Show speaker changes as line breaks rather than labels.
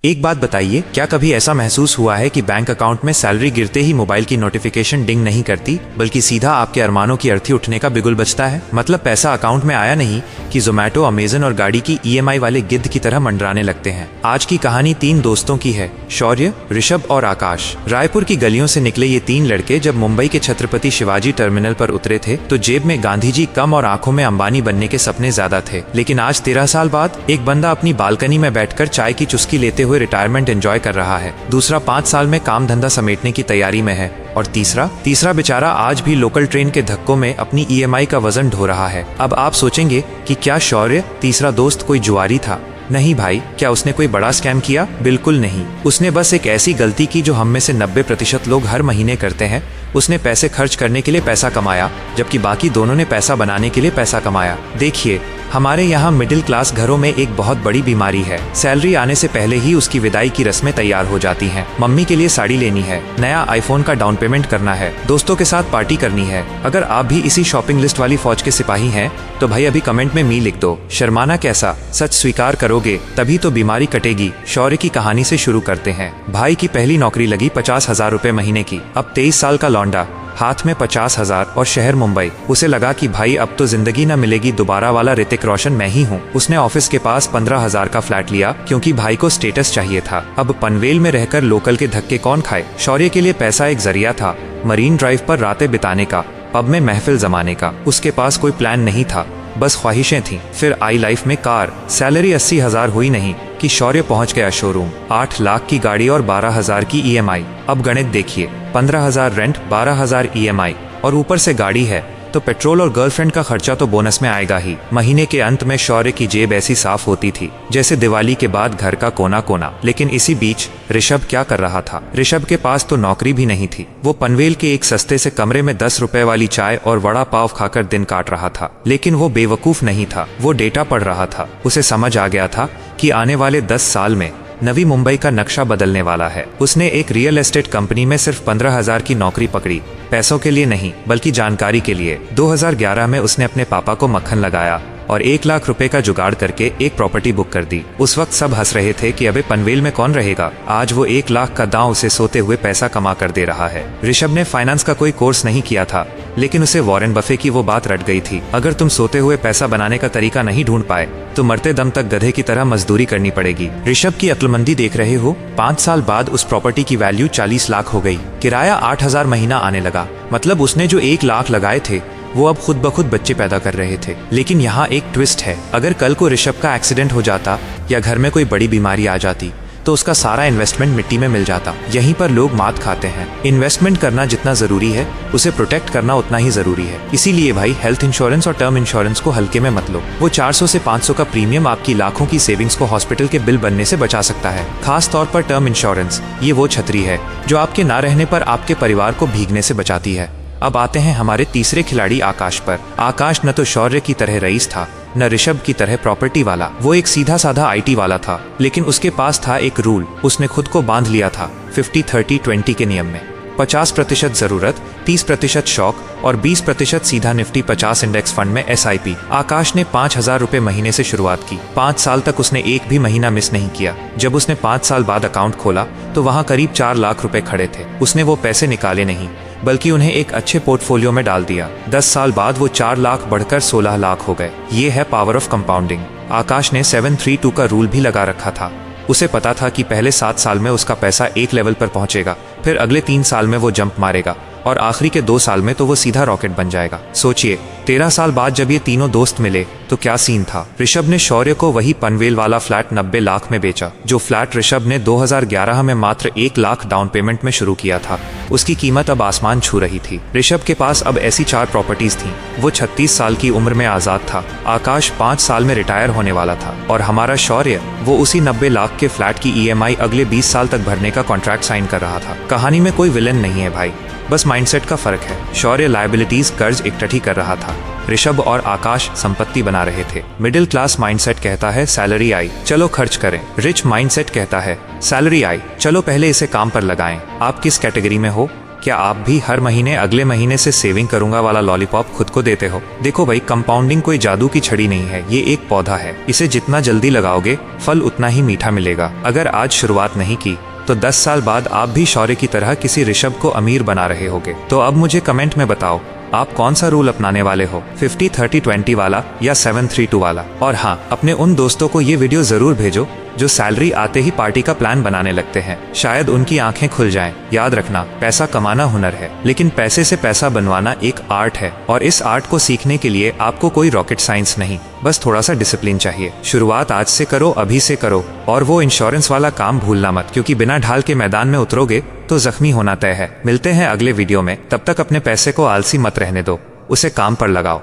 एक बात बताइए, क्या कभी ऐसा महसूस हुआ है कि बैंक अकाउंट में सैलरी गिरते ही मोबाइल की नोटिफिकेशन डिंग नहीं करती, बल्कि सीधा आपके अरमानों की अर्थी उठने का बिगुल बजता है? मतलब पैसा अकाउंट में आया नहीं कि जोमेटो, अमेजन और गाड़ी की ईएमआई वाले गिद्ध की तरह मंडराने लगते हैं। आज की कहानी 3 दोस्तों की है, शौर्य, ऋषभ और आकाश। रायपुर की गलियों से निकले ये 3 लड़के जब मुंबई के छत्रपति शिवाजी टर्मिनल पर उतरे थे तो जेब में गांधी जी कम और आंखों में अंबानी बनने के सपने ज्यादा थे। लेकिन आज 13 साल बाद एक बंदा अपनी बालकनी में बैठकर चाय की चुस्की लेते हुए रिटायरमेंट एंजॉय कर रहा है, दूसरा 5 साल में काम धंधा समेटने की तैयारी में है और तीसरा बेचारा आज भी लोकल ट्रेन के धक्कों में अपनी ईएमआई का वजन ढो रहा है। अब आप सोचेंगे कि क्या शौर्य, तीसरा दोस्त, कोई जुआरी था? नहीं भाई, क्या उसने कोई बड़ा स्कैम किया? बिल्कुल नहीं। उसने बस एक ऐसी गलती की जो हम में से 90% लोग हर महीने करते हैं। उसने पैसे खर्च करने के लिए पैसा कमाया, जबकि बाकी दोनों ने पैसा बनाने के लिए पैसा कमाया। देखिए, हमारे यहाँ मिडिल क्लास घरों में एक बहुत बड़ी बीमारी है। सैलरी आने से पहले ही उसकी विदाई की रस्में तैयार हो जाती हैं। मम्मी के लिए साड़ी लेनी है, नया आईफोन का डाउन पेमेंट करना है, दोस्तों के साथ पार्टी करनी है। अगर आप भी इसी शॉपिंग लिस्ट वाली फौज के सिपाही हैं, तो भाई अभी कमेंट में मी लिख दो। शर्माना कैसा, सच स्वीकार करोगे तभी तो बीमारी कटेगी। शौर्य की कहानी से शुरू करते हैं। भाई की पहली नौकरी लगी 50,000 रुपए महीने की। अब 23 साल का लौंडा, हाथ में 50,000 और शहर मुंबई। उसे लगा कि भाई अब तो जिंदगी न मिलेगी दोबारा वाला ऋतिक रोशन मैं ही हूँ। उसने ऑफिस के पास 15,000 का फ्लैट लिया क्योंकि भाई को स्टेटस चाहिए था। अब पनवेल में रहकर लोकल के धक्के कौन खाए? शौर्य के लिए पैसा एक जरिया था, मरीन ड्राइव पर रातें बिताने का, पब में महफिल जमाने का। उसके पास कोई प्लान नहीं था, बस ख्वाहिशें थीं। फिर आई लाइफ में कार। सैलरी 80,000 हुई नहीं कि शौर्य पहुंच गया शोरूम। 8 लाख की गाड़ी और 12,000 की ईएमआई। अब गणित देखिए, 15,000 रेंट, 12,000 ईएमआई और ऊपर से गाड़ी है तो पेट्रोल और गर्लफ्रेंड का खर्चा तो बोनस में आएगा ही। महीने के अंत में शौर्य की जेब ऐसी साफ होती थी जैसे दिवाली के बाद घर का कोना कोना। लेकिन इसी बीच ऋषभ क्या कर रहा था? ऋषभ के पास तो नौकरी भी नहीं थी। वो पनवेल के एक सस्ते से कमरे में 10 रुपए वाली चाय और वड़ा पाव खाकर दिन काट रहा था। लेकिन वो बेवकूफ नहीं था, वो डेटा पढ़ रहा था। उसे समझ आ गया था कि आने वाले 10 साल में नवी मुंबई का नक्शा बदलने वाला है। उसने एक रियल एस्टेट कंपनी में सिर्फ 15,000 की नौकरी पकड़ी, पैसों के लिए नहीं बल्कि जानकारी के लिए। 2011 में उसने अपने पापा को मक्खन लगाया और 1 लाख रुपए का जुगाड़ करके एक प्रॉपर्टी बुक कर दी। उस वक्त सब हंस रहे थे कि अबे पनवेल में कौन रहेगा। आज वो 1 लाख का दांव उसे सोते हुए पैसा कमा कर दे रहा है। ऋषभ ने फाइनेंस का कोई कोर्स नहीं किया था, लेकिन उसे वॉरेन बफे की वो बात रट गई थी, अगर तुम सोते हुए पैसा बनाने का तरीका नहीं ढूंढ पाए तो मरते दम तक गधे की तरह मजदूरी करनी पड़ेगी। ऋषभ की अक्लमंदी देख रहे हो? 5 साल बाद उस प्रॉपर्टी की वैल्यू 40 लाख हो गई। किराया 8,000 महीना आने लगा। मतलब उसने जो 1 लाख लगाए थे वो अब खुद ब खुद बच्चे पैदा कर रहे थे। लेकिन यहाँ एक ट्विस्ट है, अगर कल को ऋषभ का एक्सीडेंट हो जाता या घर में कोई बड़ी बीमारी आ जाती तो उसका सारा इन्वेस्टमेंट मिट्टी में मिल जाता। यहीं पर लोग मात खाते हैं। इन्वेस्टमेंट करना जितना जरूरी है, उसे प्रोटेक्ट करना उतना ही जरूरी है। इसीलिए भाई, हेल्थ इंश्योरेंस और टर्म इंश्योरेंस को हल्के में मत लो। वो 400 से 500 का प्रीमियम आपकी लाखों की सेविंग्स को हॉस्पिटल के बिल बनने से बचा सकता है। खास तौर पर टर्म इंश्योरेंस, ये वो छतरी है जो आपके ना रहने पर आपके परिवार को भीगने से बचाती है। अब आते हैं हमारे तीसरे खिलाड़ी आकाश पर। आकाश न तो शौर्य की तरह रईस था, न ऋषभ की तरह प्रॉपर्टी वाला। वो एक सीधा साधा आईटी वाला था, लेकिन उसके पास था एक रूल। उसने खुद को बांध लिया था 50-30-20 के नियम में। 50% जरूरत, 30% शौक और 20% सीधा निफ्टी 50 इंडेक्स फंड में SIP। आकाश ने 5,000 रुपए महीने से शुरुआत की। 5 साल तक उसने एक भी महीना मिस नहीं किया। जब उसने 5 साल बाद अकाउंट खोला तो वहाँ करीब 4 लाख रुपए खड़े थे। उसने वो पैसे निकाले नहीं बल्कि उन्हें एक अच्छे पोर्टफोलियो में डाल दिया। 10 साल बाद वो 4 लाख बढ़कर 16 लाख हो गए। ये है पावर ऑफ कंपाउंडिंग। आकाश ने 7-3-2 का रूल भी लगा रखा था। उसे पता था कि पहले 7 साल में उसका पैसा एक लेवल पर पहुंचेगा, फिर अगले 3 साल में वो जंप मारेगा और आखिरी के 2 साल में तो वो सीधा रॉकेट बन जाएगा। सोचिए, 13 साल बाद जब ये तीनों दोस्त मिले तो क्या सीन था। ऋषभ ने शौर्य को वही पनवेल वाला फ्लैट 90 लाख में बेचा। जो फ्लैट ऋषभ ने 2011 में मात्र 1 लाख डाउन पेमेंट में शुरू किया था, उसकी कीमत अब आसमान छू रही थी। ऋषभ के पास अब ऐसी 4 प्रॉपर्टीज थीं। वो 36 साल की उम्र में आजाद था। आकाश 5 साल में रिटायर होने वाला था और हमारा शौर्य, वो उसी 90 लाख के फ्लैट की ईएमआई अगले 20 साल तक भरने का कॉन्ट्रैक्ट साइन कर रहा था। कहानी में कोई विलन नहीं है भाई, बस माइंडसेट का फर्क है। शौर्य लायबिलिटीज, कर्ज इकट्ठी कर रहा था। ऋषभ और आकाश संपत्ति बना रहे थे। मिडिल क्लास माइंडसेट कहता है सैलरी आई, चलो खर्च करें। रिच माइंडसेट कहता है सैलरी आई, चलो पहले इसे काम पर लगाएं। आप किस कैटेगरी में हो? क्या आप भी हर महीने अगले महीने से सेविंग करूंगा वाला लॉलीपॉप खुद को देते हो? देखो भाई, कंपाउंडिंग कोई जादू की छड़ी नहीं है, ये एक पौधा है। इसे जितना जल्दी लगाओगे फल उतना ही मीठा मिलेगा। अगर आज शुरुआत नहीं की तो 10 साल बाद आप भी शौर्य की तरह किसी ऋषभ को अमीर बना रहे होगे। तो अब मुझे कमेंट में बताओ, आप कौन सा रूल अपनाने वाले हो, 50-30-20 वाला या 7-3-2 वाला? और हाँ, अपने उन दोस्तों को ये वीडियो जरूर भेजो जो सैलरी आते ही पार्टी का प्लान बनाने लगते हैं। शायद उनकी आंखें खुल जाएं। याद रखना, पैसा कमाना हुनर है, लेकिन पैसे से पैसा बनवाना एक आर्ट है। और इस आर्ट को सीखने के लिए आपको कोई रॉकेट साइंस नहीं, बस थोड़ा सा डिसिप्लिन चाहिए। शुरुआत आज से करो, अभी से करो। और वो इंश्योरेंस वाला काम भूलना मत, क्योंकि बिना ढाल के मैदान में उतरोगे तो जख्मी होना तय है। मिलते हैं अगले वीडियो में, तब तक अपने पैसे को आलसी मत रहने दो, उसे काम पर लगाओ।